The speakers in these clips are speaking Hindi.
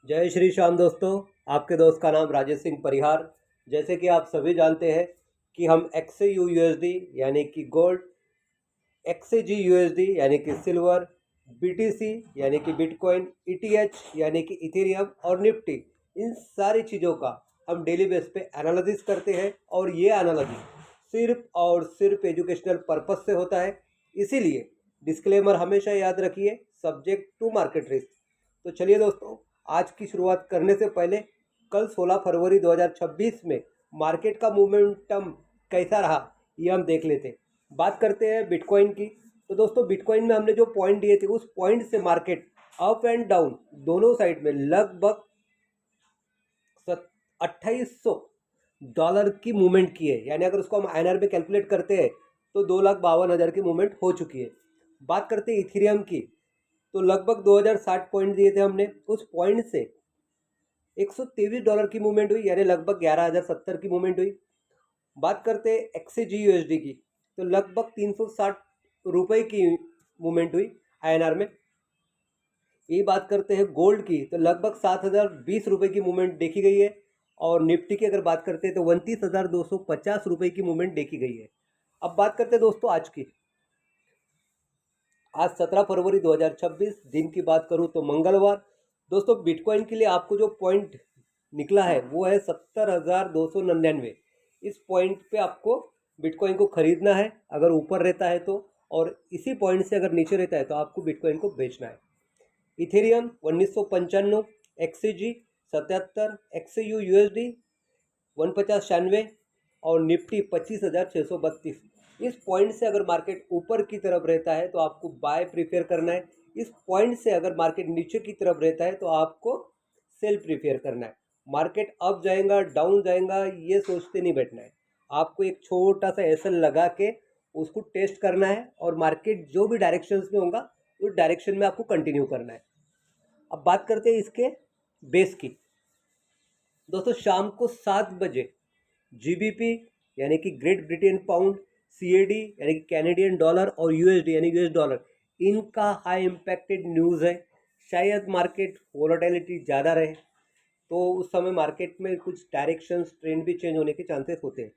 जय श्री श्याम दोस्तों। आपके दोस्त का नाम राजेश सिंह परिहार। जैसे कि आप सभी जानते हैं कि हम XAU USD यानी कि गोल्ड, XAG USD यानी कि सिल्वर, BTC यानी कि बिटकॉइन, ETH यानी कि इथेरियम और निफ्टी, इन सारी चीज़ों का हम डेली बेस पे एनालिसिस करते हैं। और ये एनालिसिस सिर्फ और सिर्फ एजुकेशनल पर्पस से होता है। इसीलिए डिस्क्लेमर हमेशा याद रखिए, सब्जेक्ट टू मार्केट रिस्क। तो चलिए दोस्तों, आज की शुरुआत करने से पहले कल 16 फरवरी 2026 में मार्केट का मोमेंटम कैसा रहा ये हम देख लेते हैं। बात करते हैं बिटकॉइन की। तो दोस्तों, बिटकॉइन में हमने जो पॉइंट दिए थे उस पॉइंट से मार्केट अप एंड डाउन दोनों साइड में लगभग $2800 की मूवमेंट की है। यानी अगर उसको हम INR में कैलकुलेट करते हैं तो 2,52,000 की मूवमेंट हो चुकी है। बात करते हैं इथेरियम की, तो लगभग 2060 पॉइंट दिए थे हमने। उस पॉइंट से $123 की मूवमेंट हुई, यानी लगभग 11,070 की मूवमेंट हुई। बात करते हैं XAG USD की, तो लगभग 360 रुपये की मूवमेंट हुई INR में। ये बात करते हैं गोल्ड की, तो लगभग 7,020 की मूवमेंट देखी गई है। और निफ्टी की अगर बात करते हैं तो 29,250 रुपये की मूवमेंट देखी गई है। अब बात करते हैं दोस्तों आज की। आज 17 फरवरी 2026 दिन की बात करूं तो मंगलवार। दोस्तों, बिटकॉइन के लिए आपको जो पॉइंट निकला है वो है 70,299। इस पॉइंट पे आपको बिटकॉइन को खरीदना है अगर ऊपर रहता है तो, और इसी पॉइंट से अगर नीचे रहता है तो आपको बिटकॉइन को बेचना है। इथेरियम 1995, XCG 77, XAU USD 150-96 और निफ्टी 25,632। इस पॉइंट से अगर मार्केट ऊपर की तरफ रहता है तो आपको बाय प्रीफेयर करना है। इस पॉइंट से अगर मार्केट नीचे की तरफ रहता है तो आपको सेल प्रीफेयर करना है। मार्केट अप जाएगा डाउन जाएगा ये सोचते नहीं बैठना है। आपको एक छोटा सा एसएल लगा के उसको टेस्ट करना है, और मार्केट जो भी डायरेक्शंस में होगा उस डायरेक्शन में आपको कंटिन्यू करना है। अब बात करते हैं इसके बेस की। दोस्तों, शाम को 7 बजे GBP यानी कि ग्रेट ब्रिटेन पाउंड, CAD यानी कि कैनेडियन डॉलर और USD यानी US डॉलर, इनका हाई इम्पैक्टेड न्यूज़ है। शायद मार्केट वोलेटिलिटी ज़्यादा रहे तो उस समय मार्केट में कुछ डायरेक्शंस ट्रेंड भी चेंज होने के चांसेस होते हैं।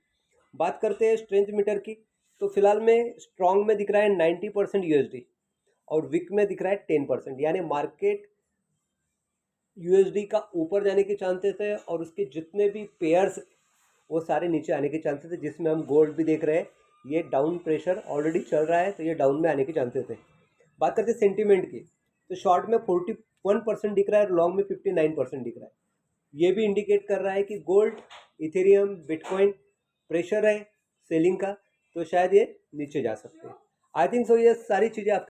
बात करते हैं स्ट्रेंथ मीटर की, तो फिलहाल में स्ट्रॉन्ग में दिख रहा है 90% USD और वीक में दिख रहा है 10%। यानी मार्केट USD का ऊपर जाने के चांसेस है और उसके जितने भी पेयर्स वो सारे नीचे आने के चांसेस है, जिसमें हम गोल्ड भी देख रहे हैं। ये डाउन प्रेशर ऑलरेडी चल रहा है तो ये डाउन में आने के चांसेस है। बात करते हैं सेंटीमेंट की, तो शॉर्ट में 41% दिख रहा है और लॉन्ग में 59% दिख रहा है। ये भी इंडिकेट कर रहा है कि गोल्ड, इथेरियम, बिटकॉइन प्रेशर है सेलिंग का, तो शायद ये नीचे जा सकते हैं। आई थिंक सो ये सारी चीज़ें आप